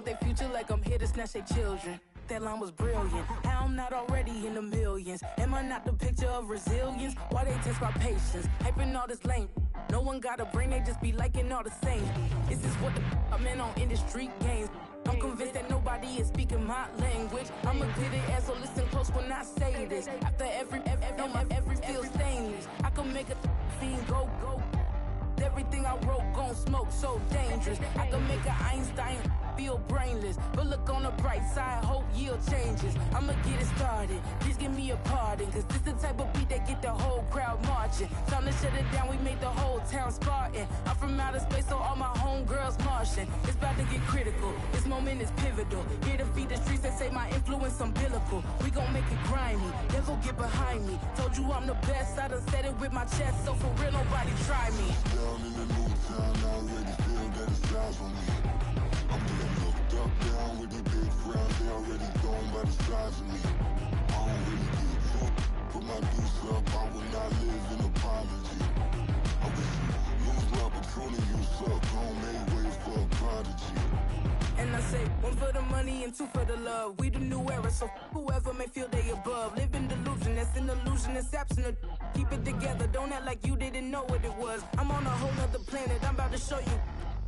want their future like I'm here to snatch their children. That line was brilliant. How I'm not already in the millions? Am I not the picture of resilience? Why they test my patience? Hyping all this lame. No one got a brain, they just be liking all the same. This is what the I'm in on industry games. I'm convinced that nobody is speaking my language. I'm a good ass, so listen close when I say this. After every feel stainless. I can make a scene go. Everything I wrote gon' smoke, so dangerous. I can make an Einstein feel brainless. But look on the bright side, hope yield changes. I'ma get it started, please give me a pardon. Cause this the type of beat that get the whole crowd marching. Time to shut it down, we made the whole town Spartan. I'm from outer space, so all my homegirls Martian. It's about to get critical, this moment is pivotal. Here to feed the streets that say my influence umbilical. We gon' make it grimy, never get behind me. Told you I'm the best, I done said it with my chest. So for real, nobody try me. Down in the new town, I already feel that it's eyes on me. I'm getting looked up, down with these big frowns. They already gone by the size of me. I don't really get drunk, put my deuce up. I will not live in apology. I wish you lose my opportunity, you suck. Don't make way for a prodigy. And I say, one for the money and two for the love. We the new era, so whoever may feel they above. Live in delusion, that's an illusion, that's absent. Keep it together, don't act like you didn't know what it was. I'm on a whole nother planet, I'm about to show you.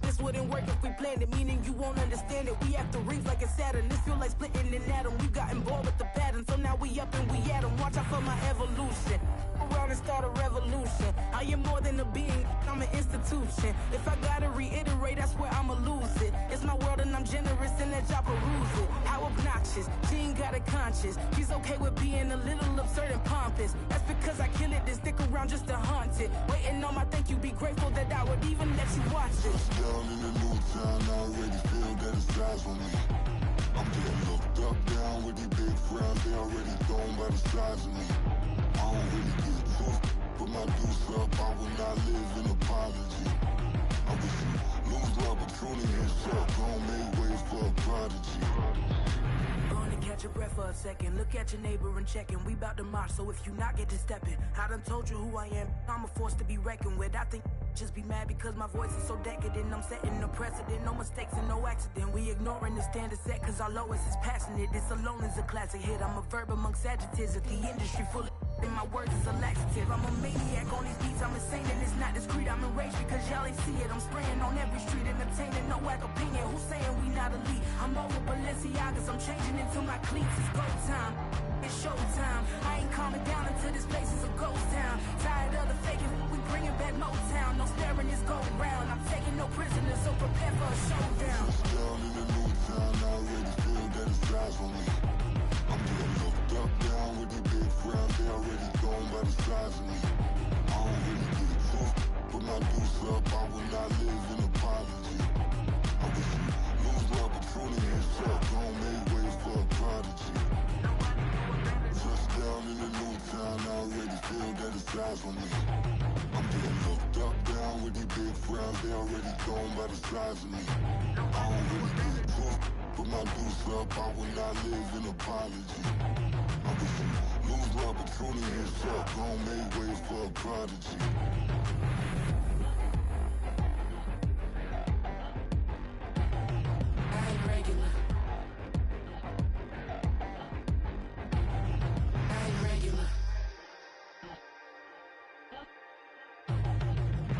This wouldn't work if we planned it, meaning you won't understand it. We have to rings like a Saturn, this feel like splitting an atom. We got involved with the pattern, so now we up and we at 'em. Watch out for my evolution, around and start a revolution. I am more than a being, I'm an institution. If I gotta reiterate, that's where I'ma lose it. It's my world and I'm generous and that y'all peruse it. How obnoxious, she ain't got a conscience. She's okay with being a little absurd and pompous. That's because I kill it, then stick around just to haunt it. Waiting on my thank you, be grateful that I would even let you watch it. Down in the new town, I already feel that it's eyes on me. I'm getting looked up, down with these big frowns. They already gone by the size of me. I don't really get drunk, put my deuce up. I will not live in apology. I wish you lose the opportunity and suck. Don't make way for a prodigy. Gonna catch your breath for a second. Look at your neighbor and check in. We bout to march, so if you not get to stepping. I done told you who I am. I'm a force to be reckoned with. I think just be mad because my voice is so decadent. I'm setting the precedent, no mistakes and no accident. We ignoring the standard set cause our lowest is passionate. This alone is a classic hit. I'm a verb amongst adjectives. If the industry full of and my words is a laxative. I'm a maniac on these beats, I'm insane and it's not discreet. I'm enraged because y'all ain't see it. I'm spraying on every street, entertaining, no whack opinion. Who's saying we not elite? I'm over Balenciagas, I'm changing into my cleats. It's go time, it's showtime. I ain't calming down until this place is a ghost town. Tired of the faking, we bringing back Motown. No staring, it's going round. I'm taking no prisoners, so prepare for a showdown. Down in the new town, I already feel that it's eyes on me. I'm getting looked up, down with these big frowns. They already gone by the size of me. I don't really get drunk, put my deuce up. I will not live in apology. I wish you lose the opportunity and suck. Don't make way for a prodigy. Just down in the new town, I already feel that it's eyes on me. I'm getting looked up, down with these big frowns. They already gone by the size of me. I don't really get drunk, put my deuce up. I will not live in apology. I wish you lose the opportunity and suck. Don't make way for a prodigy. I ain't regular. I ain't regular.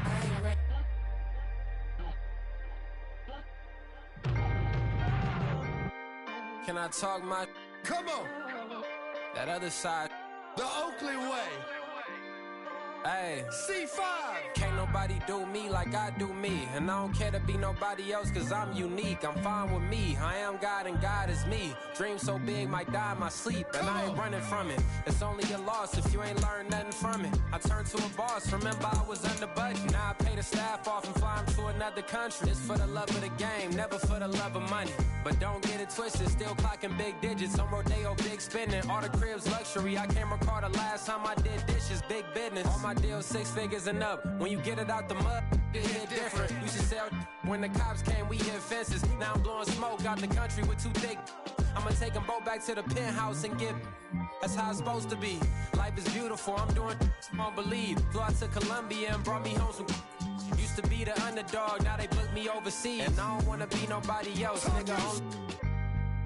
I ain't regular. Can I talk my? Come on, That other side? the Oakley way. Hey, C5. can't nobody do me like I do me. And I don't care to be nobody else cause I'm unique. I'm fine with me, I am God and God is me. Dream so big, might die in my sleep. And I ain't running from it. It's only a loss if you ain't learned nothing from it. I turned to a boss, remember I was under budget. Now I pay the staff off and fly 'em to another country. It's for the love of the game, never for the love of money. But don't get it twisted, still clocking big digits. On Rodeo, big spending, all the cribs luxury. I can't recall the last time I did dishes, big business. All my deals 6 figures and up. When you get it out the mud, it hit different. Used to sell when the cops came, we hit fences. Now I'm blowing smoke out the country with 2 thick. I'ma take them both back to the penthouse and get. That's how it's supposed to be. Life is beautiful, I'm doing I don't believe. Flew out to Colombia and brought me home some. Used to be the underdog, now they book me overseas. And I don't wanna be nobody else, nigga.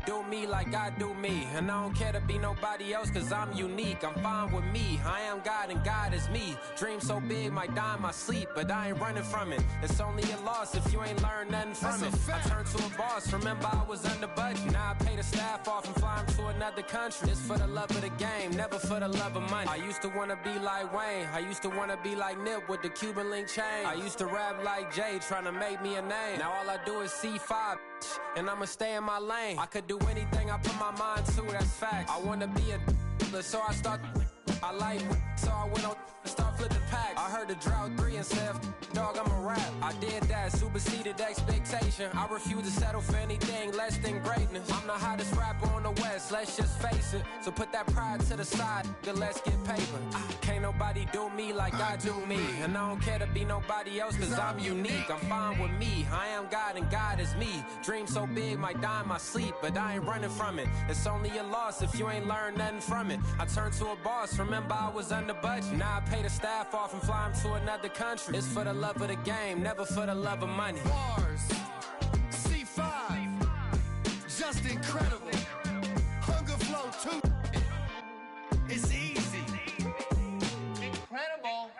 Do me like I do me, and I don't care to be nobody else, cause I'm unique. I'm fine with me, I am God and God is me. Dream so big, might die in my sleep, but I ain't running from it. It's only a loss if you ain't learned nothing from it. I turned to a boss, remember I was under budget. Now I pay the staff off and fly them to another country. It's for the love of the game, never for the love of money. I used to wanna be like Wayne, I used to wanna be like Nip with the Cuban link chain. I used to rap like Jay, trying to make me a name. Now all I do is C5, and I'ma stay in my lane. I could do anything I put my mind to, that's facts. I wanna be a so I start. I like so I went on start flipping packs. I heard the drought 3 and said, dog, I'm a rap. I did that, superseded expectation. I refuse to settle for anything less than greatness. I'm the hottest rapper on the West, let's just face it. So put that pride to the side, then let's get paper. Can't nobody do me like I do me. And I don't care to be nobody else, cause I'm unique. I'm fine with me, I am God and God is me. Dream so big, might die in my sleep, but I ain't running from it. It's only a loss if you ain't learned nothing from it. I turned to a boss, remember I was under budget. Now I pay the staff off and fly them to another country. It's for the love of the game, never for the love of money. Bars, C5, just incredible. Hunger Flow 2, it's easy. Incredible.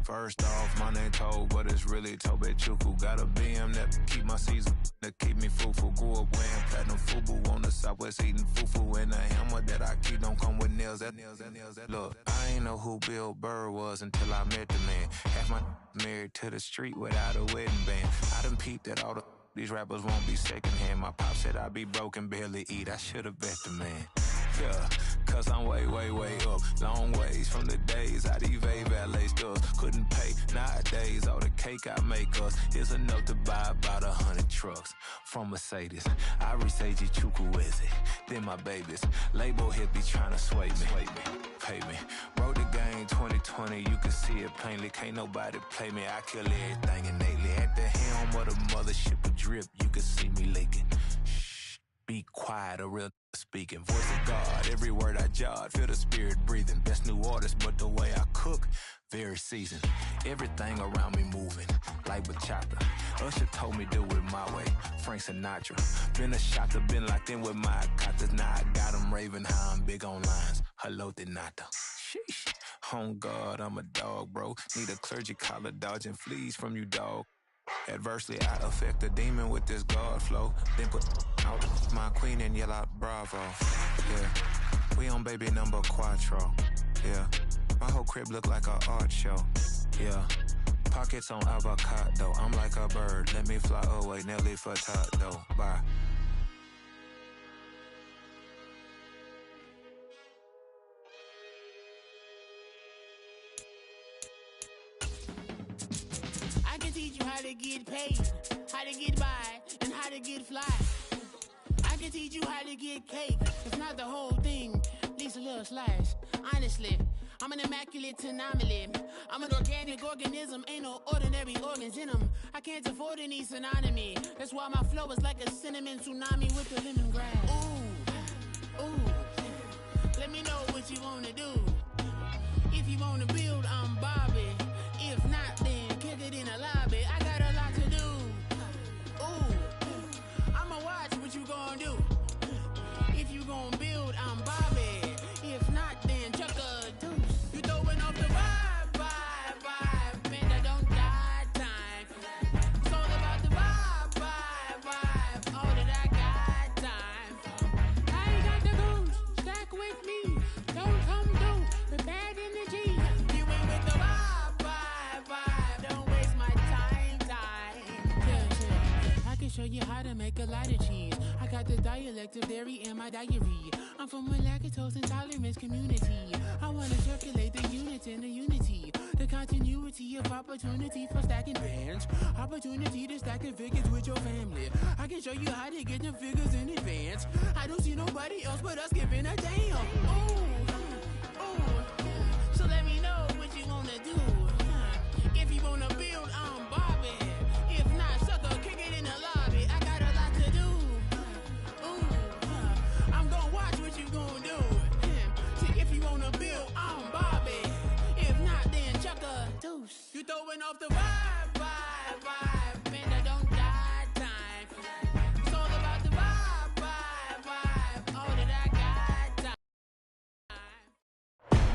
First off, my name Toe, but it's really Tobe Chuku. Got a BM that keep my season, that keep me fruitful. Grew up wearing platinum FUBU on the Southwest, eating fufu. And the hammer that I keep don't come with nails. Look, I ain't know who Bill Burr was until I met the man. Half my married to the street without a wedding band. I done peeped that all these rappers won't be secondhand. My pop said I'd be broke and barely eat. I should've bet the man. Yeah, cause I'm way up, long ways from the days I these valet stores couldn't pay. Nowadays, all the cake I make us is enough to buy about 100 trucks. From Mercedes, I resage Chukwueze. Then my babies, label hit be trying to sway me. Pay me. Wrote the game 2020, you can see it plainly. Can't nobody play me. I kill everything innately. At the helm of the mothership of drip, you can see me leaking. Shh, be quiet, a real speaking. Voice of God, every word I jot, feel the spirit breathing. Best new artist, but the way I cook, very seasoned. Everything around me moving, like bachata. Usher told me do it my way, Frank Sinatra. Been a shotter, been locked in with my katas. Now I got them raving how I'm big on lines. Hello, Denata. Sheesh. On God, I'm a dog, bro. Need a clergy collar, dodging fleas from you, dog. Adversely, I affect the demon with this God flow. Then put out my queen and yell out bravo. Yeah, we on baby number quattro. Yeah, my whole crib look like a art show. Yeah, pockets on avocado. I'm like a bird. Let me fly away, Nelly Furtado. Bye. I can teach you how to get paid, how to get by, and how to get fly. I can teach you how to get cake. It's not the whole thing, at least a little slice. Honestly, I'm an immaculate anomaly. I'm an organic organism, ain't no ordinary organs in them. I can't afford any synonymy. That's why my flow is like a cinnamon tsunami with the lemongrass. Ooh, ooh, let me know what you wanna do. If you wanna build, I'm Bobby. If not, then kick it in the lobby. I got a lot to do. Ooh, I'ma watch what you gonna do. If you gonna build, I'm Bobby. If not, then chuck a deuce. You throwing off the vibe, man, I don't got time. It's all about the vibe, all that I got time. I ain't got the goose, stack with me. Don't come through with bad energy. You ain't with the vibe, don't waste my time. Yeah, I can show you how to make a lot of cheese. I got the dialect of dairy in my diary. I'm from a lactose intolerance community. I wanna circulate the units in the unity. The continuity of opportunity for stacking bands. Opportunity to stack the figures with your family. I can show you how to get them figures in advance. I don't see nobody else but us giving a damn. Ooh, so let me know what you wanna do. If you wanna build, I'm Bobby. If not, sucker, kick it in the lobby. I got a lot to do. I'm gonna watch what you gonna do. See, if you wanna build, I'm Bobby. If not, then chuck a deuce. You throwing off the vibe, man, I don't got time. It's all about the vibe, all that I got time.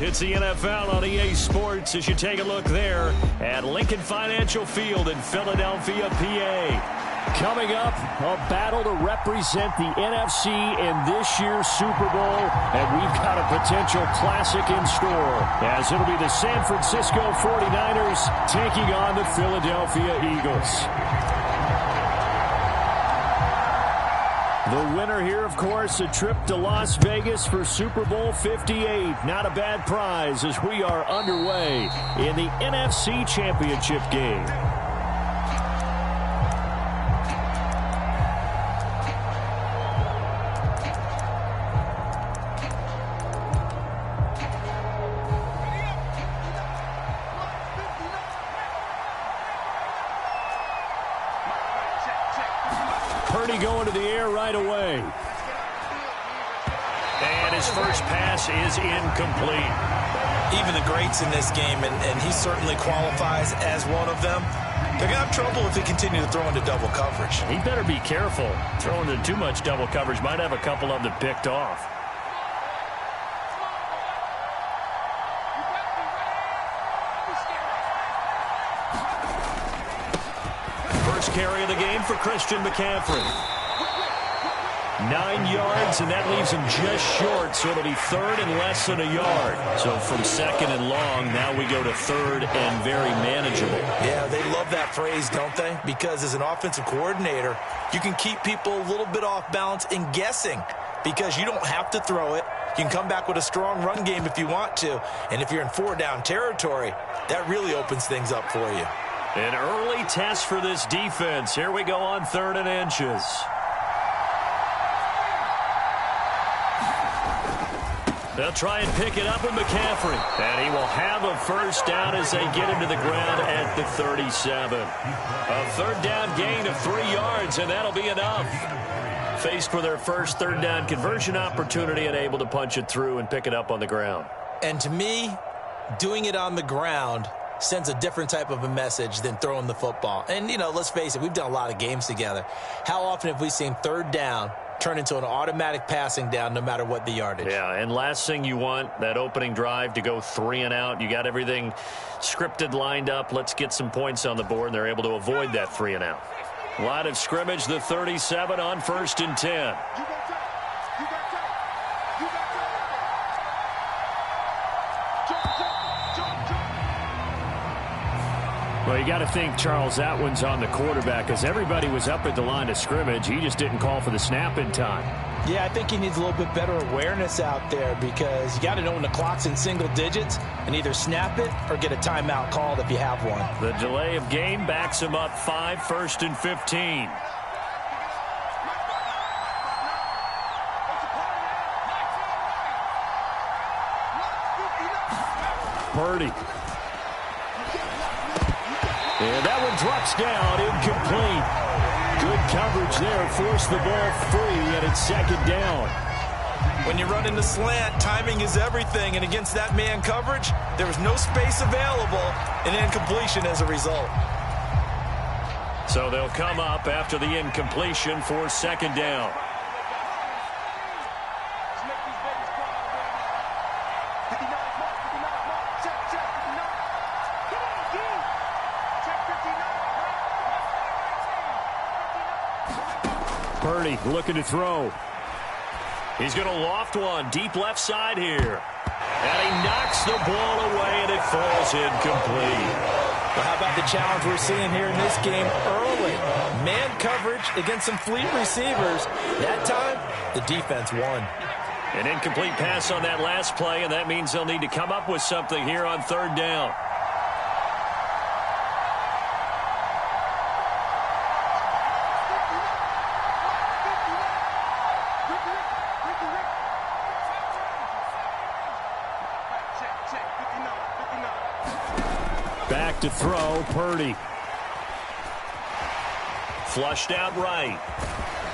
It's the NFL on EA Sports as you take a look there at Lincoln Financial Field in Philadelphia, PA. Coming up, a battle to represent the NFC in this year's Super Bowl, and we've got a potential classic in store, as it'll be the San Francisco 49ers taking on the Philadelphia Eagles. The winner here, of course, a trip to Las Vegas for Super Bowl 58. Not a bad prize as we are underway in the NFC Championship game. Going to the air right away. And his first pass is incomplete. Even the greats in this game, and he certainly qualifies as one of them, they're going to have trouble if they continue to throw into double coverage. He better be careful. Throwing into too much double coverage might have a couple of them picked off. First carry of the game for Christian McCaffrey. 9 yards, and that leaves him just short, so it'll be third and less than a yard. So from second and long, now we go to third and very manageable. Yeah, they love that phrase, don't they? Because as an offensive coordinator, you can keep people a little bit off balance and guessing because you don't have to throw it. You can come back with a strong run game if you want to, and if you're in 4-down territory, that really opens things up for you. An early test for this defense. Here we go on 3rd and inches. They'll try and pick it up with McCaffrey. And he will have a first down as they get him to the ground at the 37. A 3rd down gain of 3 yards, and that'll be enough. Faced with their first 3rd down conversion opportunity and able to punch it through and pick it up on the ground. And to me, doing it on the ground sends a different type of a message than throwing the football. And, you know, let's face it, we've done a lot of games together. How often have we seen 3rd down turn into an automatic passing down no matter what the yardage? Yeah, and last thing you want, that opening drive to go 3 and out. You got everything scripted, lined up. Let's get some points on the board, and they're able to avoid that 3 and out. Line of scrimmage, the 37 on 1st and 10. Well, you got to think, Charles, that one's on the quarterback because everybody was up at the line of scrimmage. He just didn't call for the snap in time. Yeah, I think he needs a little bit better awareness out there because you got to know when the clock's in single digits and either snap it or get a timeout called if you have one. The delay of game backs him up 5, 1st and 15. Purdy. And that one drops down, incomplete. Good coverage there, forced the ball free, and it's 2nd down. When you run into slant, timing is everything, and against that man coverage, there was no space available, and incompletion as a result. So they'll come up after the incompletion for 2nd down. Purdy looking to throw. He's going to loft one deep left side here. And he knocks the ball away, and it falls incomplete. Well, how about the challenge we're seeing here in this game early? Man coverage against some fleet receivers. That time, the defense won. An incomplete pass on that last play, and that means they'll need to come up with something here on 3rd down. Back to throw, Purdy. Flushed out right.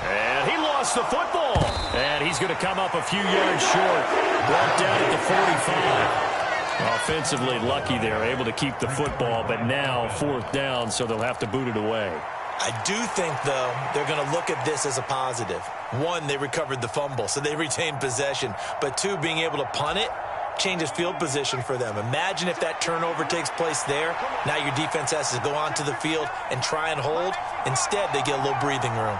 And he lost the football. And he's going to come up a few yards short. Brought down at the 45. Offensively lucky there, able to keep the football, but now 4th down, so they'll have to boot it away. I do think, though, they're going to look at this as a positive. 1, they recovered the fumble, so they retained possession. But 2, being able to punt it changes field position for them. Imagine if that turnover takes place there. Now your defense has to go onto the field and try and hold. Instead, they get a little breathing room.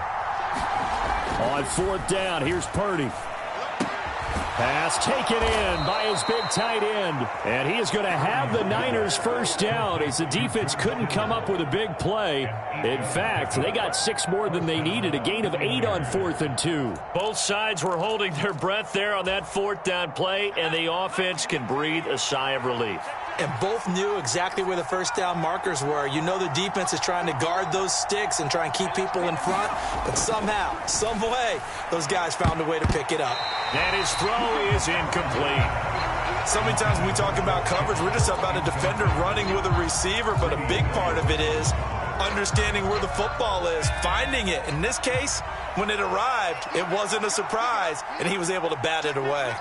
On 4th down, here's Purdy. Pass taken in by his big tight end. And he is going to have the Niners first down as the defense couldn't come up with a big play. In fact, they got 6 more than they needed, a gain of 8 on 4th and 2. Both sides were holding their breath there on that 4th down play, and the offense can breathe a sigh of relief. And both knew exactly where the first down markers were. You know the defense is trying to guard those sticks and try and keep people in front, but somehow, some way, those guys found a way to pick it up. And his throw is incomplete. So many times when we talk about coverage, we're just about a defender running with a receiver, but a big part of it is understanding where the football is, finding it. In this case, when it arrived, it wasn't a surprise, and he was able to bat it away.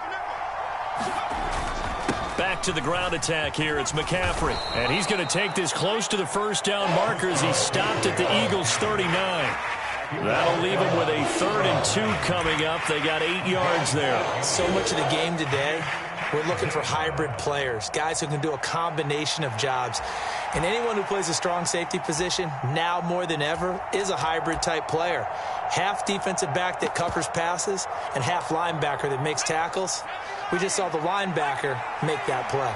Back to the ground attack here. It's McCaffrey. And he's going to take this close to the first down marker as he stopped at the Eagles' 39. That'll leave him with a 3rd and 2 coming up. They got 8 yards there. So much of the game today, we're looking for hybrid players, guys who can do a combination of jobs. And anyone who plays a strong safety position, now more than ever, is a hybrid type player. Half defensive back that covers passes and half linebacker that makes tackles. We just saw the linebacker make that play.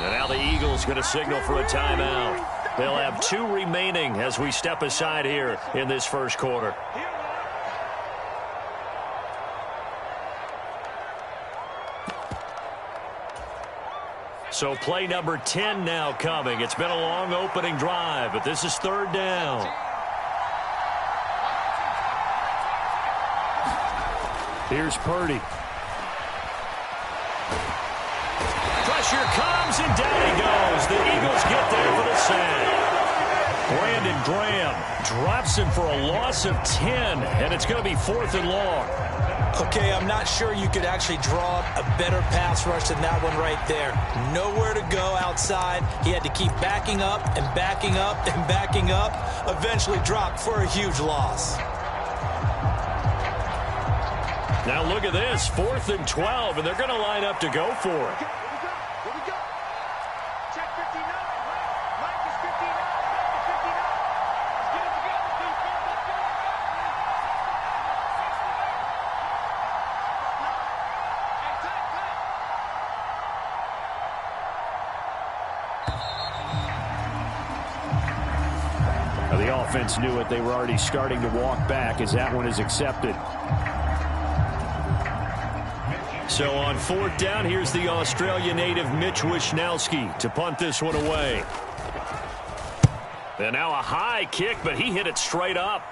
And now the Eagles going to signal for a timeout. They'll have 2 remaining as we step aside here in this first quarter. So play number 10 now coming. It's been a long opening drive, but this is third down. Here's Purdy. Pressure comes, and down he goes. The Eagles get there for the sack. Brandon Graham drops him for a loss of 10, and it's going to be 4th and long. Okay, I'm not sure you could actually draw up a better pass rush than that one right there. Nowhere to go outside. He had to keep backing up and backing up and backing up. Eventually dropped for a huge loss. Now look at this, 4th and 12, and they're going to line up to go for it. The offense knew it. They were already starting to walk back as that one is accepted. So on 4th down, here's the Australia native Mitch Wishnowski to punt this one away. And now a high kick, but he hit it straight up.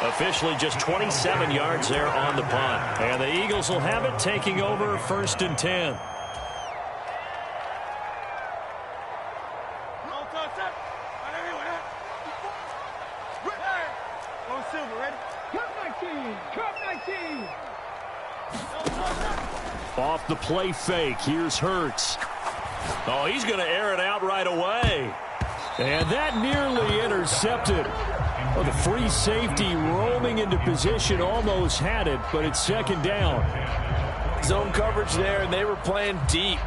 Officially just 27 yards there on the punt. And the Eagles will have it, taking over 1st and 10. Off the play fake, here's Hurts. Oh, he's going to air it out right away. And that nearly intercepted. Oh, the free safety roaming into position almost had it, but it's 2nd down. Zone coverage there, and they were playing deep.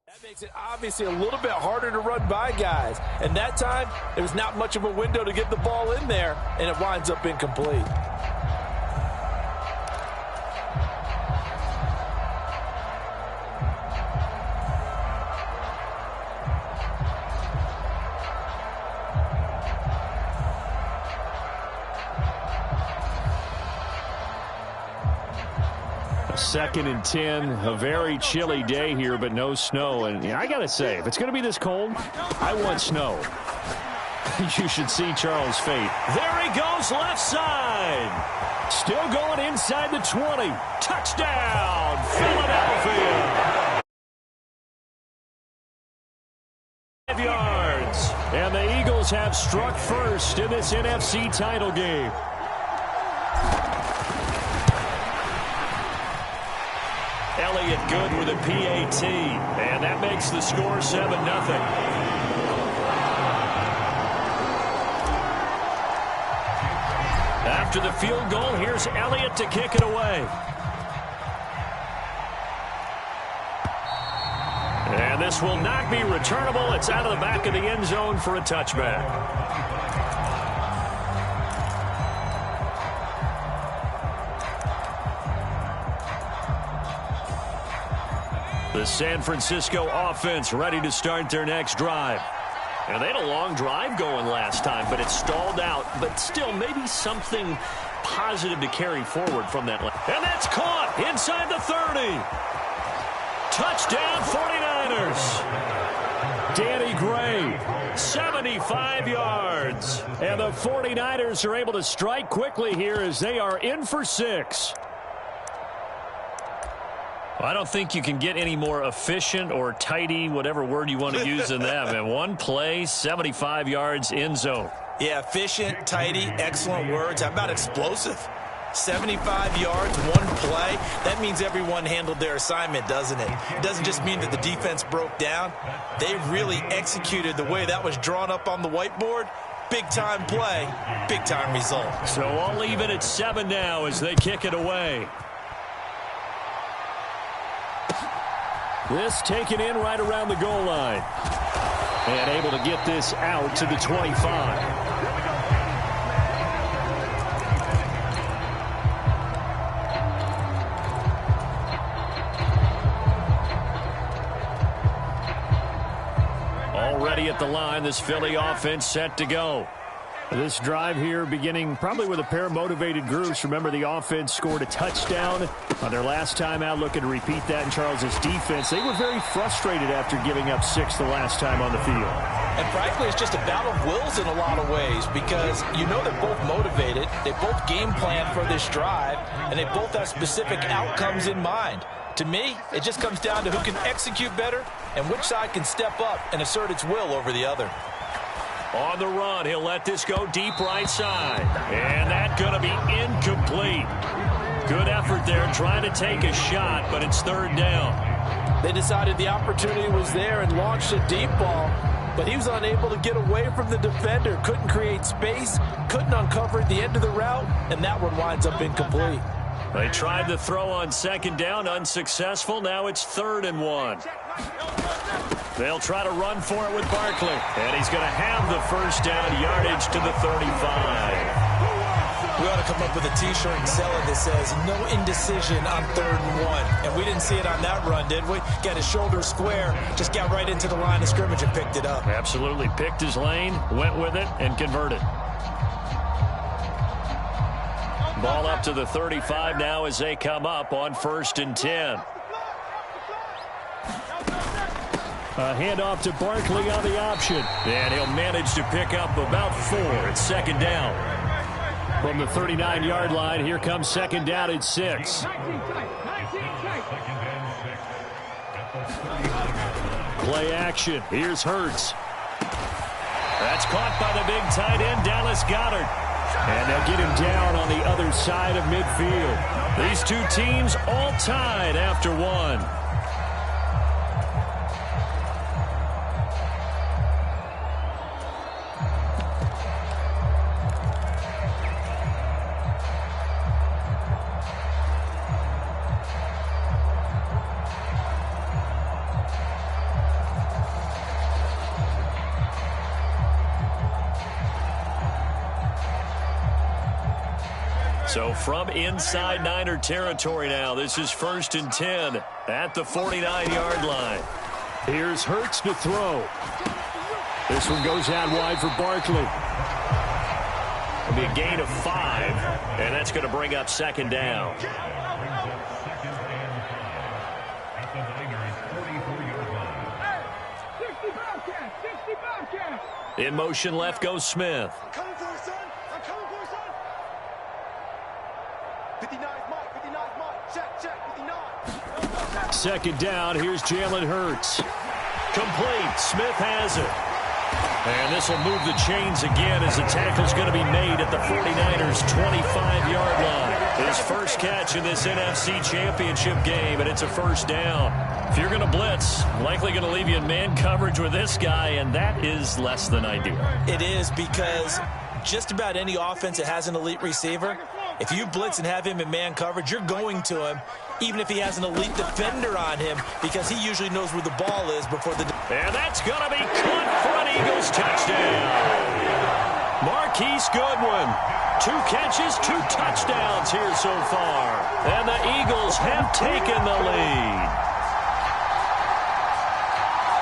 That makes it obviously a little bit harder to run by guys. And that time, there was not much of a window to get the ball in there, and it winds up incomplete. Second and 10, a very chilly day here, but no snow. And I got to say, if it's going to be this cold, I want snow. You should see Charles' fate. There he goes, left side. Still going inside the 20. Touchdown, Philadelphia. 5 yards. And the Eagles have struck first in this NFC title game. Elliott good with a PAT. And that makes the score 7-0. After the field goal, here's Elliott to kick it away. And this will not be returnable. It's out of the back of the end zone for a touchback. The San Francisco offense ready to start their next drive. And they had a long drive going last time, but it stalled out. But still, maybe something positive to carry forward from that. And that's caught inside the 30. Touchdown 49ers. Danny Gray, 75 yards. And the 49ers are able to strike quickly here as they are in for 6. I don't think you can get any more efficient or tidy, whatever word you want to use in that. Man, one play, 75 yards, end zone. Yeah, efficient, tidy, excellent words. How about explosive? 75 yards, one play. That means everyone handled their assignment, doesn't it? It doesn't just mean that the defense broke down. They really executed the way that was drawn up on the whiteboard. Big-time play, big-time result. So I'll leave it at 7 now as they kick it away. This taken in right around the goal line. And able to get this out to the 25. Already at the line, this Philly offense set to go. This drive here beginning probably with a pair of motivated groups. Remember, the offense scored a touchdown on their last time out, looking to repeat that in Charles's defense. They were very frustrated after giving up 6 the last time on the field. And frankly, it's just a battle of wills in a lot of ways because you know they're both motivated. They both game plan for this drive, and they both have specific outcomes in mind. To me, it just comes down to who can execute better and which side can step up and assert its will over the other. On the run, he'll let this go deep right side. And that's going to be incomplete. Good effort there, trying to take a shot, but it's 3rd down. They decided the opportunity was there and launched a deep ball, but he was unable to get away from the defender. Couldn't create space, couldn't uncover the end of the route, and that one winds up incomplete. They tried to throw on 2nd down, unsuccessful. Now it's 3rd and 1. They'll try to run for it with Barkley. And he's going to have the 1st down, yardage to the 35. We ought to come up with a T-shirt and sell it that says, no indecision on 3rd and 1. And we didn't see it on that run, did we? Got his shoulder square, just got right into the line of scrimmage and picked it up. Absolutely. Picked his lane, went with it, and converted. Ball up to the 35 now as they come up on 1st and 10. A handoff to Barkley on the option. And he'll manage to pick up about 4. It's 2nd down. From the 39-yard line, here comes 2nd down at 6. Play action. Here's Hurts. That's caught by the big tight end, Dallas Goedert. And they'll get him down on the other side of midfield. These two teams all tied after 1. So from inside Niner territory now, this is 1st and 10 at the 49-yard line. Here's Hurts to throw. This one goes out wide for Barkley. It'll be a gain of 5, and that's going to bring up 2nd down. In motion left goes Smith. 2nd down, here's Jalen Hurts. Complete, Smith has it. And this will move the chains again as the tackle's going to be made at the 49ers' 25-yard line. His first catch in this NFC Championship game, and it's a first down. If you're going to blitz, likely going to leave you in man coverage with this guy, and that is less than ideal. It is, because just about any offense that has an elite receiver, if you blitz and have him in man coverage, you're going to him, even if he has an elite defender on him, because he usually knows where the ball is before the... And that's going to be caught for an Eagles touchdown. Marquise Goodwin, 2 catches, 2 touchdowns here so far. And the Eagles have taken the lead.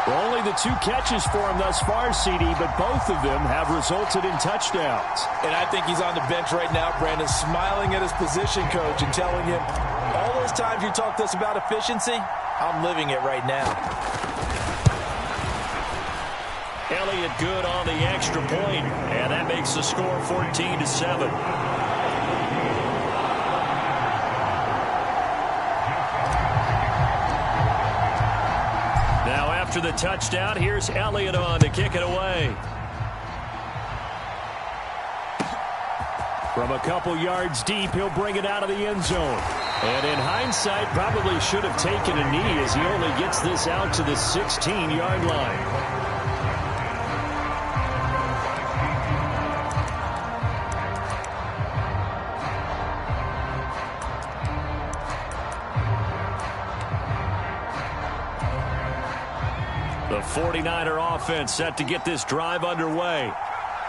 Well, only the 2 catches for him thus far, CD, but both of them have resulted in touchdowns. And I think he's on the bench right now, Brandon, smiling at his position coach and telling him, all those times you talked to us about efficiency, I'm living it right now. Elliott good on the extra point, and that makes the score 14-7. Now after the touchdown, here's Elliott on to kick it away. From a couple yards deep, he'll bring it out of the end zone. And in hindsight, probably should have taken a knee as he only gets this out to the 16-yard line. The 49er offense set to get this drive underway.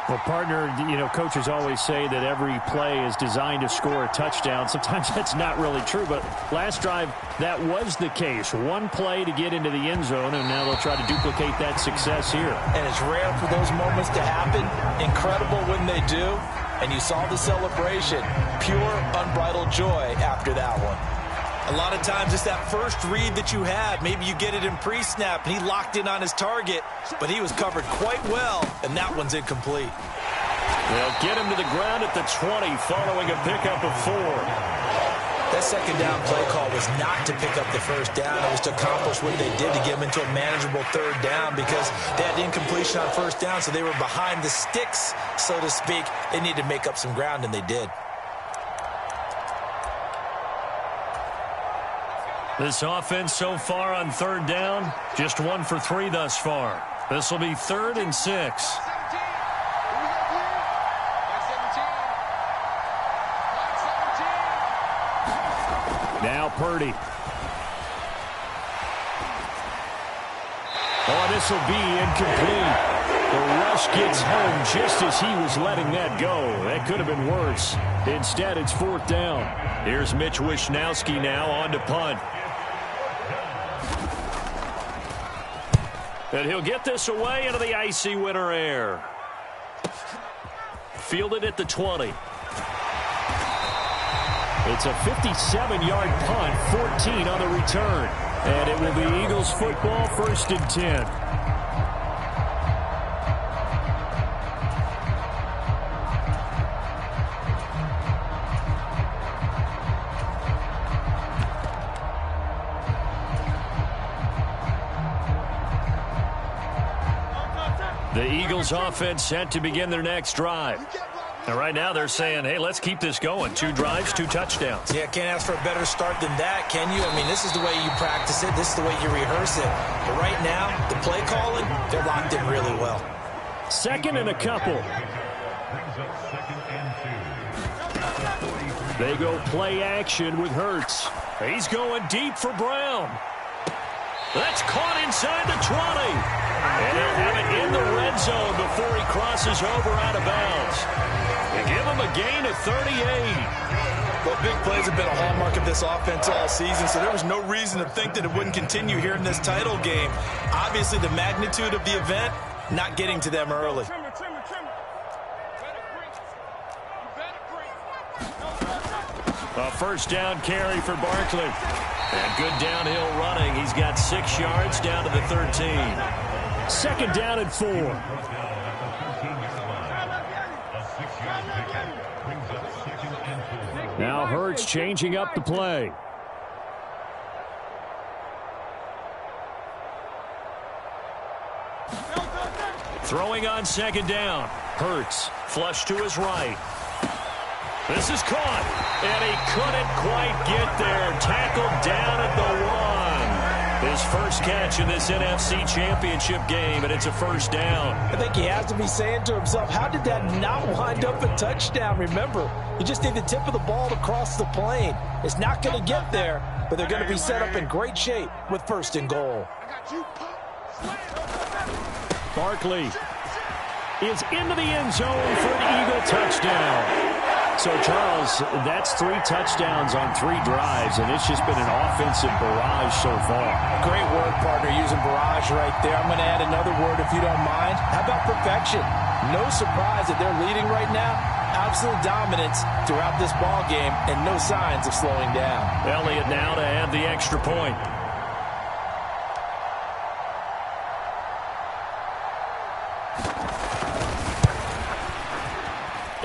Well, partner, coaches always say that every play is designed to score a touchdown. Sometimes that's not really true, but last drive, that was the case. One play to get into the end zone, and now they'll try to duplicate that success here. And it's rare for those moments to happen. Incredible when they do. And you saw the celebration. Pure, unbridled joy after that one. A lot of times it's that first read that you have. Maybe you get it in pre-snap, and he locked in on his target, but he was covered quite well, and that one's incomplete. They'll get him to the ground at the 20 following a pickup of 4. That second down play call was not to pick up the first down. It was to accomplish what they did to get him into a manageable third down, because they had incompletion on first down, so they were behind the sticks, so to speak. They needed to make up some ground, and they did. This offense so far on third down, just 1 for 3 thus far. This will be 3rd and 6. Now Purdy. Oh, this will be incomplete. The rush gets home just as he was letting that go. That could have been worse. Instead, it's 4th down. Here's Mitch Wishnowski now on to punt. And he'll get this away into the icy winter air. Fielded at the 20. It's a 57-yard punt, 14 on the return. And it will be Eagles football, 1st and 10. The Eagles offense set to begin their next drive. And right now they're saying, hey, let's keep this going. 2 drives, 2 touchdowns. Yeah, can't ask for a better start than that, can you? I mean, this is the way you practice it. This is the way you rehearse it. But right now, the play calling, they're locked in really well. 2nd and a couple. They go play action with Hurts. He's going deep for Brown. That's caught inside the 20. And he'll have it in the red zone before he crosses over out of bounds. They give him a gain of 38. Well, big plays have been a hallmark of this offense all season, so there was no reason to think that it wouldn't continue here in this title game. Obviously, the magnitude of the event, not getting to them early. A first down carry for Barkley. And good downhill running. He's got 6 yards down to the 13. 2nd down and 4. Now Hurts changing up the play. Throwing on 2nd down. Hurts flush to his right. This is caught. And he couldn't quite get there. Tackled down at the 1. His first catch in this NFC Championship game, and it's a first down. I think he has to be saying to himself, how did that not wind up a touchdown? Remember, you just need the tip of the ball to cross the plane. It's not going to get there, but they're going to be set up in great shape with first and goal. Barkley is into the end zone for an Eagle touchdown. So, Charles, that's 3 touchdowns on 3 drives, and it's just been an offensive barrage so far. Great word, partner, using barrage right there. I'm going to add another word if you don't mind. How about perfection? No surprise that they're leading right now. Absolute dominance throughout this ball game, and no signs of slowing down. Elliott now to add the extra point.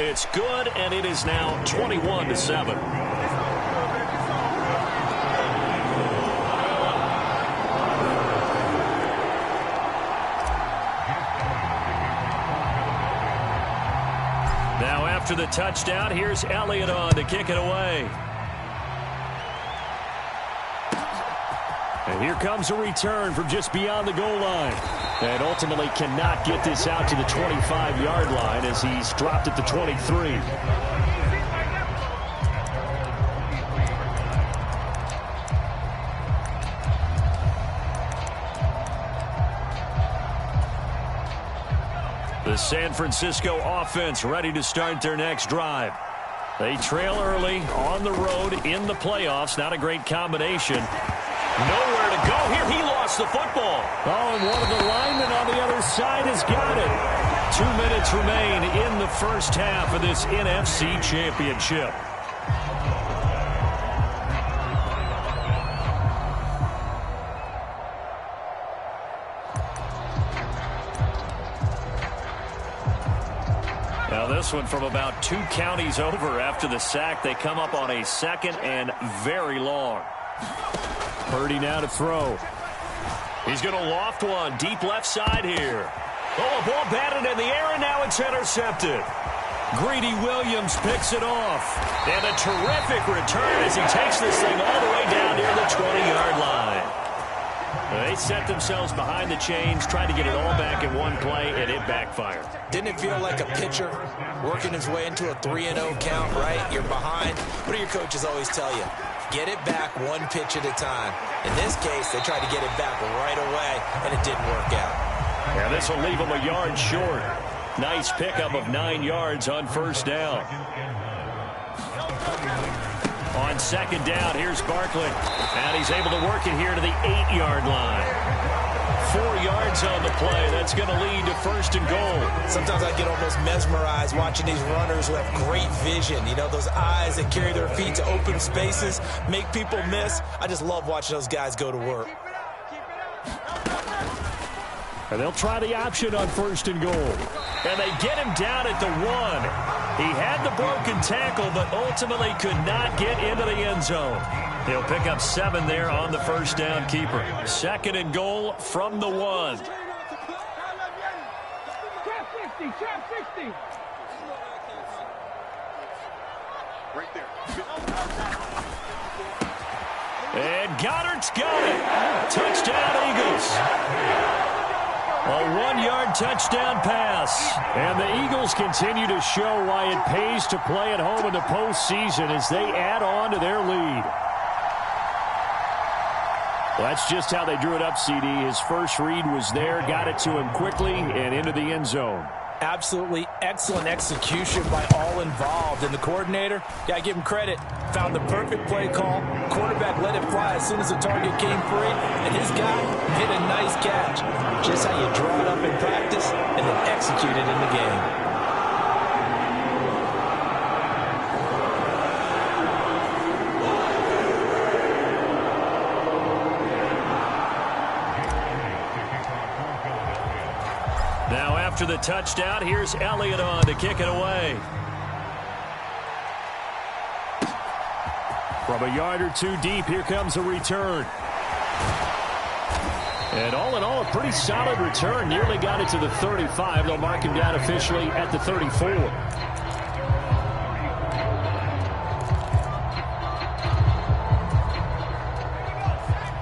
It's good, and it is now 21-7. Now after the touchdown, here's Elliott on to kick it away. And here comes a return from just beyond the goal line. And ultimately cannot get this out to the 25-yard line as he's dropped at the 23. The San Francisco offense ready to start their next drive. They trail early on the road in the playoffs. Not a great combination. Nowhere to go here. He lost the football. Oh, and one of the linemen on the other side has got it. 2 minutes remain in the first half of this NFC Championship. Now this one from about 2 counties over after the sack. They come up on a 2nd and very long. Purdy now to throw. He's going to loft one deep left side here. Oh, a ball batted in the air, and now it's intercepted. Greedy Williams picks it off. And a terrific return as he takes this thing all the way down near the 20-yard line. They set themselves behind the chains, tried to get it all back in one play, and it backfired. Didn't it feel like a pitcher working his way into a 3-0 count, right? You're behind. What do your coaches always tell you? Get it back 1 pitch at a time. In this case, they tried to get it back right away, and it didn't work out. Yeah, this will leave them a yard short. Nice pickup of 9 yards on first down. On 2nd down, here's Barkley. And he's able to work it here to the 8-yard line. 4 yards on the play. That's going to lead to first and goal. Sometimes I get almost mesmerized watching these runners who have great vision. You know, those eyes that carry their feet to open spaces, make people miss. I just love watching those guys go to work. And they'll try the option on first and goal. And they get him down at the 1. He had the broken tackle, but ultimately could not get into the end zone. He'll pick up 7 there on the first down keeper. 2nd and goal from the 1. And Goddard's got it. Touchdown, Eagles. A 1-yard touchdown pass. And the Eagles continue to show why it pays to play at home in the postseason as they add on to their lead. Well, that's just how they drew it up, CD. His first read was there, got it to him quickly, and into the end zone. Absolutely excellent execution by all involved. And the coordinator, gotta give him credit, found the perfect play call. Quarterback let it fly as soon as the target came free, and his guy hit a nice catch. Just how you draw it up in practice and then execute it in the game. Now after the touchdown, here's Elliott on to kick it away. From a yard or 2 deep, here comes a return. And all in all, a pretty solid return. Nearly got it to the 35. They'll mark him down officially at the 34.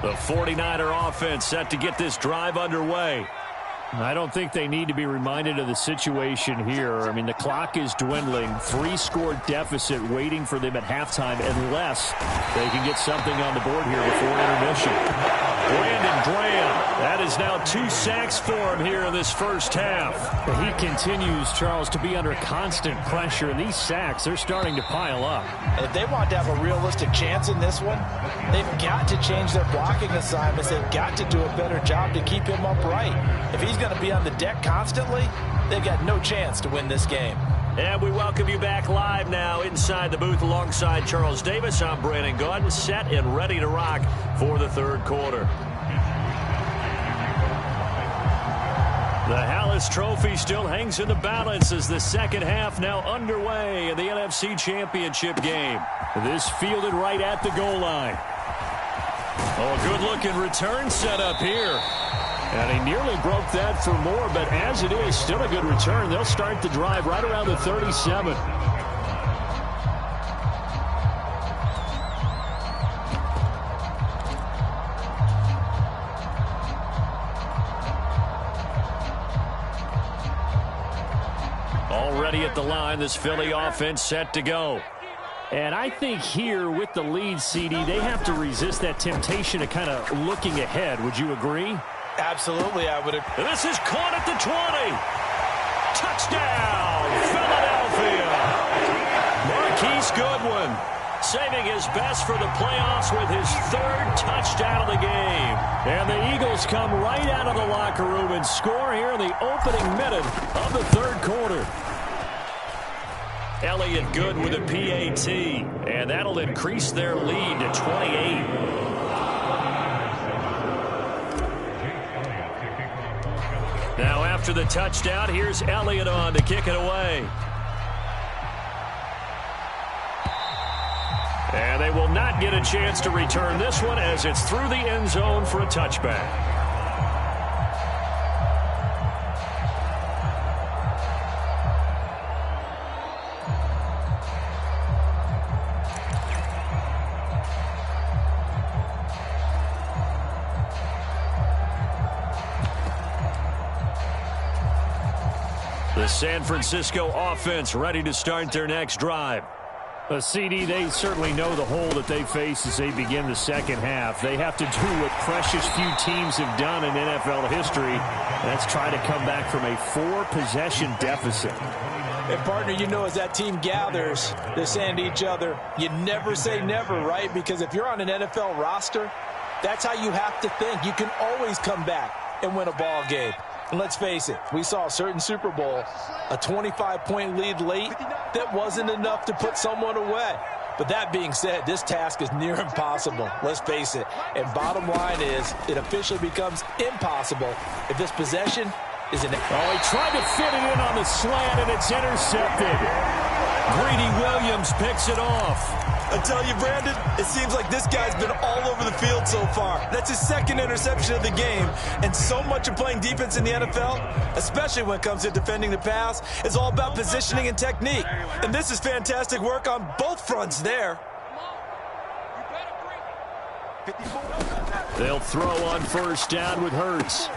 The 49er offense set to get this drive underway. I don't think they need to be reminded of the situation here. I mean, the clock is dwindling. 3-score deficit waiting for them at halftime unless they can get something on the board here before intermission. Brandon Graham. That is now 2 sacks for him here in this first half. He continues, Charles, to be under constant pressure. These sacks, they're starting to pile up. If they want to have a realistic chance in this one, they've got to change their blocking assignments. They've got to do a better job to keep him upright. If he's going to be on the deck constantly, they've got no chance to win this game. And we welcome you back live now inside the booth alongside Charles Davis. I'm Brandon Gaudin, set and ready to rock for the third quarter. The Hallis Trophy still hangs in the balance as the second half now underway in the NFC Championship game. This fielded right at the goal line. Oh, good-looking return set up here. And he nearly broke that for more, but as it is, still a good return. They'll start the drive right around the 37. Already at the line, this Philly offense set to go. And I think here with the lead, CD, they have to resist that temptation of kind of looking ahead. Would you agree? Absolutely, I would agree. This is caught at the 20. Touchdown, Philadelphia. Marquise Goodwin saving his best for the playoffs with his 3rd touchdown of the game. And the Eagles come right out of the locker room and score here in the opening minute of the third quarter. Elliott Good with a PAT, and that'll increase their lead to 28. Now after the touchdown, here's Elliott on to kick it away. And they will not get a chance to return this one as it's through the end zone for a touchback. The San Francisco offense ready to start their next drive. CD, they certainly know the hole that they face as they begin the second half. They have to do what precious few teams have done in NFL history. That's try to come back from a 4-possession deficit. And, partner, you know, as that team gathers, they're saying to each other, you never say never, right? Because if you're on an NFL roster, that's how you have to think. You can always come back and win a ball game. And let's face it, we saw a certain Super Bowl, a 25-point lead late that wasn't enough to put someone away. But that being said, this task is near impossible. Let's face it. And bottom line is, it officially becomes impossible if this possession is an... Oh, he tried to fit it in on the slant, and it's intercepted. Greedy Williams picks it off. I tell you, Brandon, it seems like this guy's been all over the field so far. That's his 2nd interception of the game. And so much of playing defense in the NFL, especially when it comes to defending the pass, is all about positioning and technique. And this is fantastic work on both fronts there. They'll throw on first down with Hurts.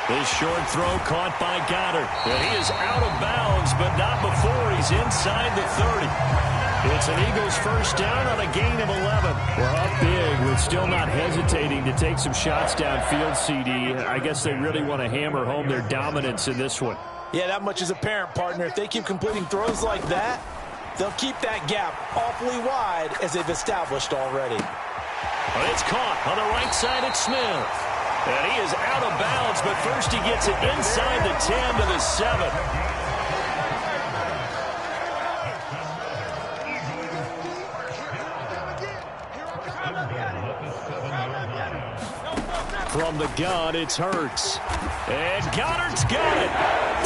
This short throw caught by Goddard. And he is out of bounds, but not before he's inside the 30. It's an Eagles first down on a gain of 11. We're up big with still not hesitating to take some shots downfield, CD. I guess they really want to hammer home their dominance in this one. Yeah, that much is apparent, partner. If they keep completing throws like that, they'll keep that gap awfully wide as they've established already. Well, it's caught on the right side at Smith. And he is out of bounds, but first he gets it inside the 10 to the 7. From the gun, it's Hurts. And Goddard's got it.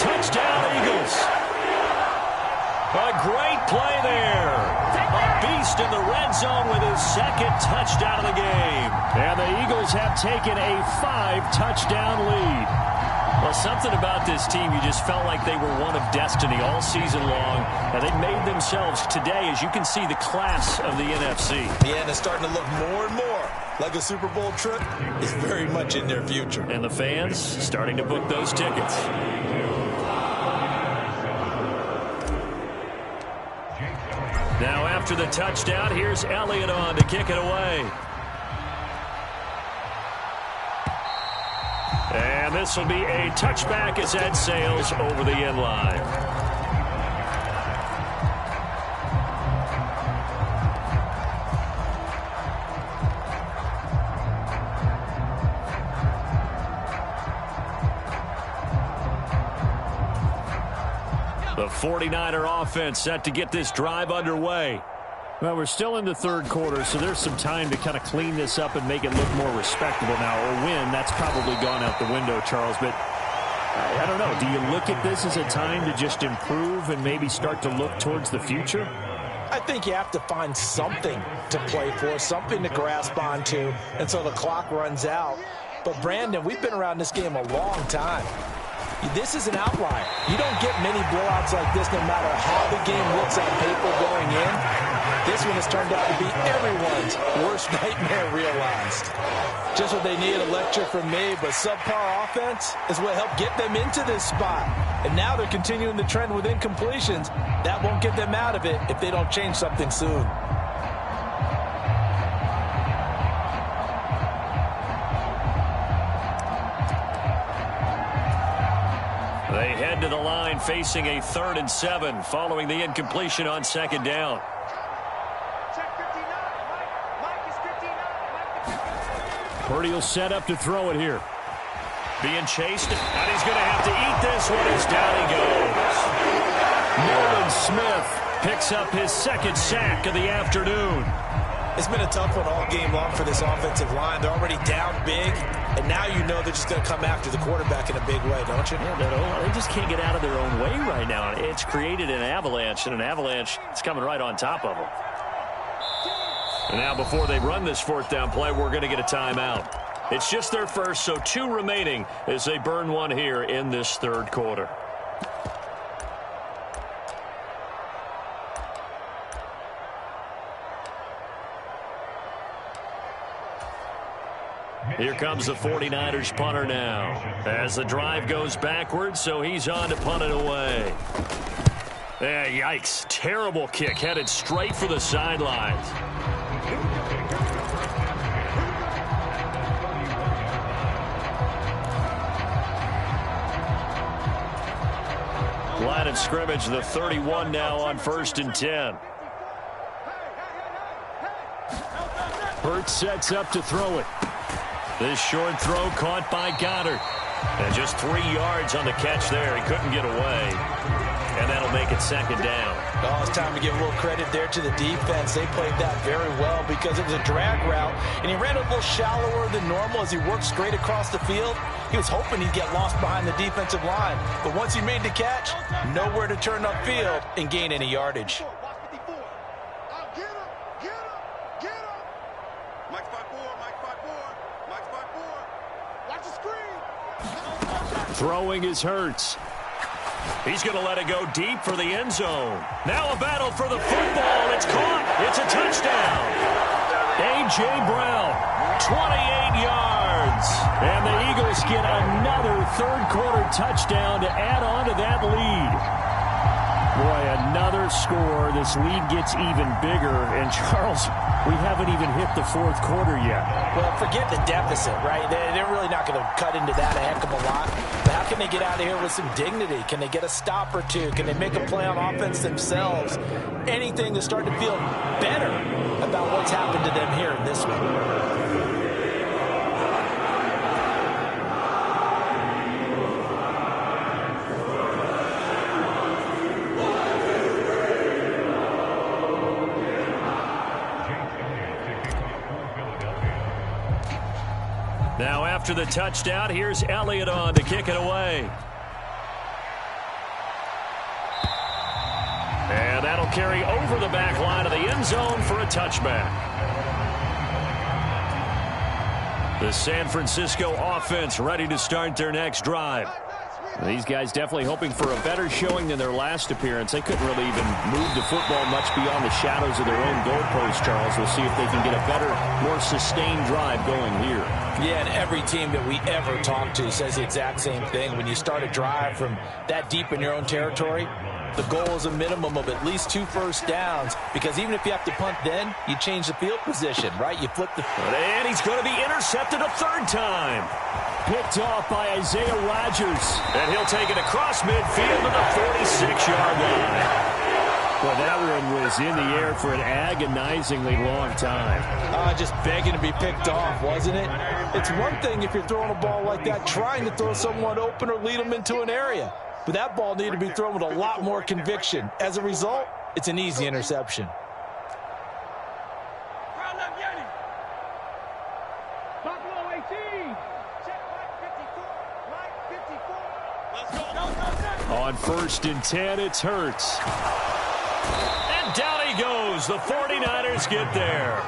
Touchdown, Eagles. A great play there. A beast in the red zone with his 2nd touchdown of the game. And the Eagles have taken a 5-touchdown lead. Well, something about this team, you just felt like they were one of destiny all season long. And they made themselves today, as you can see, the class of the NFC. Yeah, and it's starting to look more and more like a Super Bowl trip is very much in their future. And the fans starting to book those tickets. Now after the touchdown, here's Elliott on to kick it away. And this will be a touchback as Ed sails over the end line. The 49er offense set to get this drive underway. Well, we're still in the third quarter, so there's some time to kind of clean this up and make it look more respectable now. Or win, that's probably gone out the window, Charles. But I don't know. Do you look at this as a time to just improve and maybe start to look towards the future? I think you have to find something to play for, something to grasp onto until the clock runs out. But, Brandon, we've been around this game a long time. This is an outlier. You don't get many blowouts like this no matter how the game looks on paper going in. This one has turned out to be everyone's worst nightmare realized. Just what they need, a lecture from me, but subpar offense is what helped get them into this spot. And now they're continuing the trend with incompletions. That won't get them out of it if they don't change something soon. They head to the line facing a 3rd and 7 following the incompletion on 2nd down. Purdy will set up to throw it here. Being chased, and he's going to have to eat this one as down he goes. Nolan Smith picks up his 2nd sack of the afternoon. It's been a tough one all game long for this offensive line. They're already down big, and now you know they're just going to come after the quarterback in a big way, don't you? Yeah, they just can't get out of their own way right now. It's created an avalanche, and an avalanche is coming right on top of them. And now before they run this 4th down play, we're going to get a timeout. It's just their first, so 2 remaining as they burn one here in this 3rd quarter. Here comes the 49ers punter now as the drive goes backwards, so he's on to punt it away. Yikes. Terrible kick headed straight for the sidelines. Line of scrimmage, the 31 now on 1st and 10. Hurts sets up to throw it. This short throw caught by Goddard. And just 3 yards on the catch there. He couldn't get away. And that'll make it 2nd down. Oh, it's time to give a little credit there to the defense. They played that very well because it was a drag route. And he ran a little shallower than normal as he worked straight across the field. He was hoping he'd get lost behind the defensive line. But once he made the catch, nowhere to turn upfield and gain any yardage. Throwing is Hurts. He's going to let it go deep for the end zone. Now a battle for the football. It's caught. It's a touchdown. A.J. Brown, 28 yards. And the Eagles get another 3rd quarter touchdown to add on to that lead. Boy, another score. This lead gets even bigger. And, Charles, we haven't even hit the 4th quarter yet. Well, forget the deficit, right? They're really not going to cut into that a heck of a lot. But how can they get out of here with some dignity? Can they get a stop or two? Can they make a play on offense themselves? Anything to start to feel better about what's happened to them here in this one. Now after the touchdown, here's Elliott on to kick it away. And that'll carry over the back line of the end zone for a touchback. The San Francisco offense ready to start their next drive. These guys definitely hoping for a better showing than their last appearance. They couldn't really even move the football much beyond the shadows of their own goalpost, Charles. We'll see if they can get a better, more sustained drive going here. Yeah, and every team that we ever talk to says the exact same thing. When you start a drive from that deep in your own territory, the goal is a minimum of at least 2 first downs, because even if you have to punt then, you change the field position, right? You flip the... And he's going to be intercepted a third time. Picked off by Isaiah Rodgers. And he'll take it across midfield to the 46-yard line. Well, that one was in the air for an agonizingly long time. Just begging to be picked off, wasn't it? It's one thing if you're throwing a ball like that, trying to throw someone open or lead them into an area. But that ball needed to be thrown with a lot more conviction. As a result, it's an easy interception. On 1st and 10, it's Hurts. And down he goes. The 49ers get there.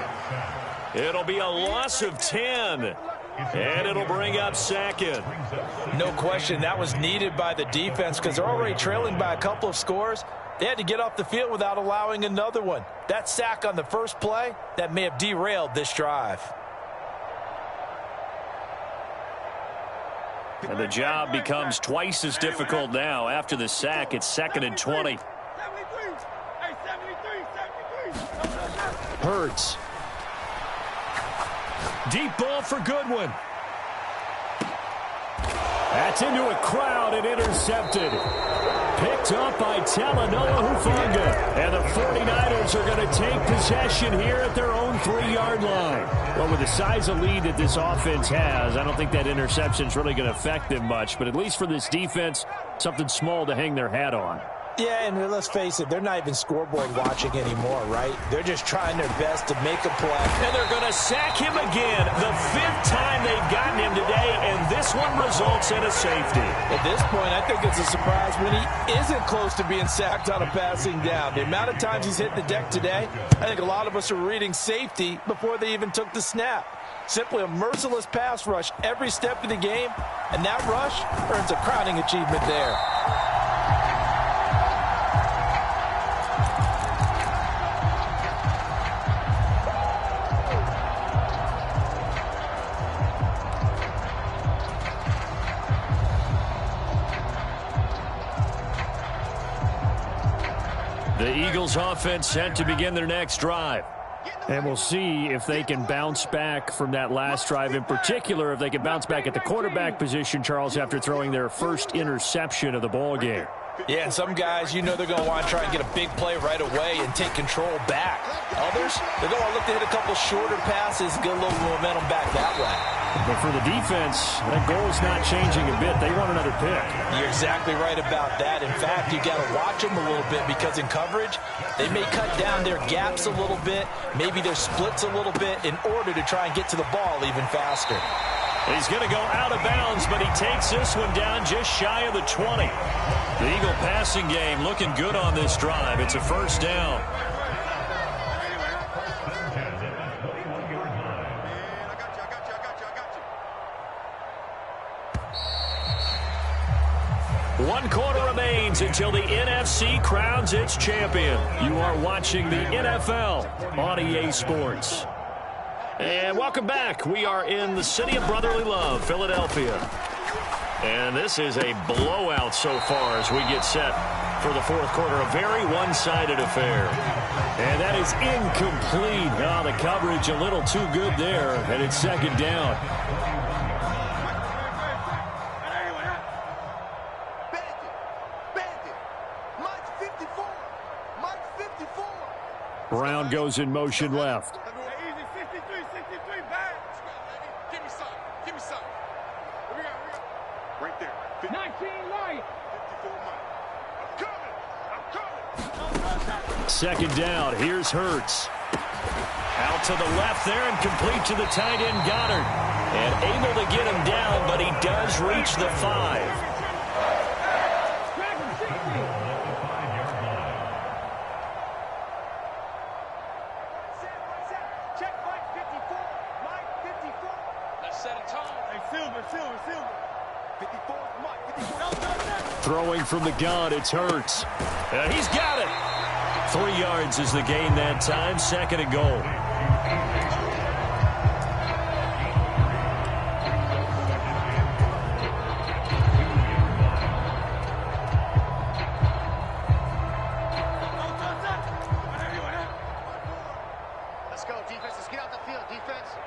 It'll be a loss of 10. And it'll bring up 2nd. No question, that was needed by the defense because they're already trailing by a couple of scores. They had to get off the field without allowing another one. That sack on the first play, that may have derailed this drive. And the job becomes twice as difficult now. After the sack, it's 2nd and 20. Hurts. Deep ball for Goodwin. That's into a crowd and intercepted. Picked up by Talanoa Hufanga. And the 49ers are going to take possession here at their own 3-yard line. Well, with the size of lead that this offense has, I don't think that interception is really going to affect them much. But at least for this defense, something small to hang their hat on. Yeah, and let's face it, they're not even scoreboard watching anymore, right? They're just trying their best to make a play. And they're going to sack him again. The 5th time they've gotten him today, and this one results in a safety. At this point, I think it's a surprise when he isn't close to being sacked on a passing down. The amount of times he's hit the deck today, I think a lot of us are reading safety before they even took the snap. Simply a merciless pass rush every step of the game, and that rush earns a crowning achievement there. The Eagles offense set to begin their next drive. And we'll see if they can bounce back from that last drive. In particular, if they can bounce back at the quarterback position, Charles, after throwing their first interception of the ball game. Yeah, and some guys, you know they're going to want to try and get a big play right away and take control back. Others, they're going to look to hit a couple shorter passes, get a little momentum back that way. But for the defense, that goal is not changing a bit. They want another pick. You're exactly right about that. In fact, you got to watch them a little bit because in coverage, they may cut down their gaps a little bit, maybe their splits a little bit in order to try and get to the ball even faster. He's going to go out of bounds, but he takes this one down just shy of the 20. The Eagle passing game looking good on this drive. It's a first down. One quarter remains until the NFC crowns its champion. You are watching the NFL on EA Sports. And welcome back. We are in the city of brotherly love, Philadelphia. And this is a blowout so far as we get set for the fourth quarter. A very one-sided affair. And that is incomplete. Oh, the coverage a little too good there. And it's 2nd down. Brown goes in motion left. Right there. 19 right. 54 I'm coming. 2nd down. Here's Hurts. Out to the left there and complete to the tight end Goddard. And able to get him down, but he does reach the 5. Throwing from the gun, it's Hurts. He's got it. 3 yards is the gain that time, 2nd and goal.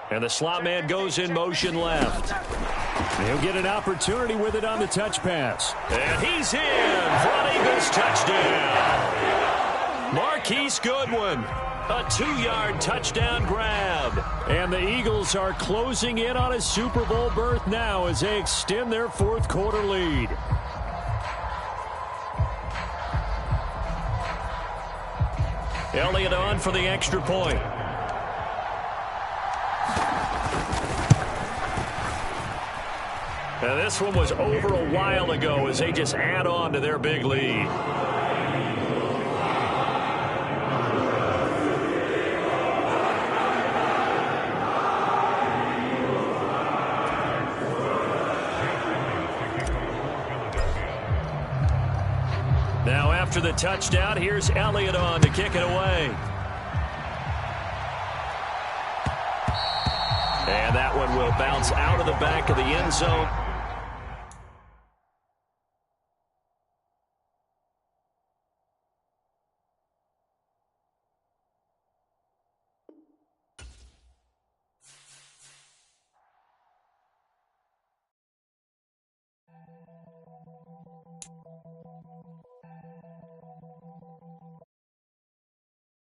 And the slot man goes in motion left. He'll get an opportunity with it on the touch pass. And he's in for an Eagles touchdown. Marquise Goodwin, a 2-yard touchdown grab. And the Eagles are closing in on a Super Bowl berth now as they extend their 4th quarter lead. Elliott on for the extra point. And this one was over a while ago as they just add on to their big lead. Now after the touchdown, here's Elliott on to kick it away. And that one will bounce out of the back of the end zone.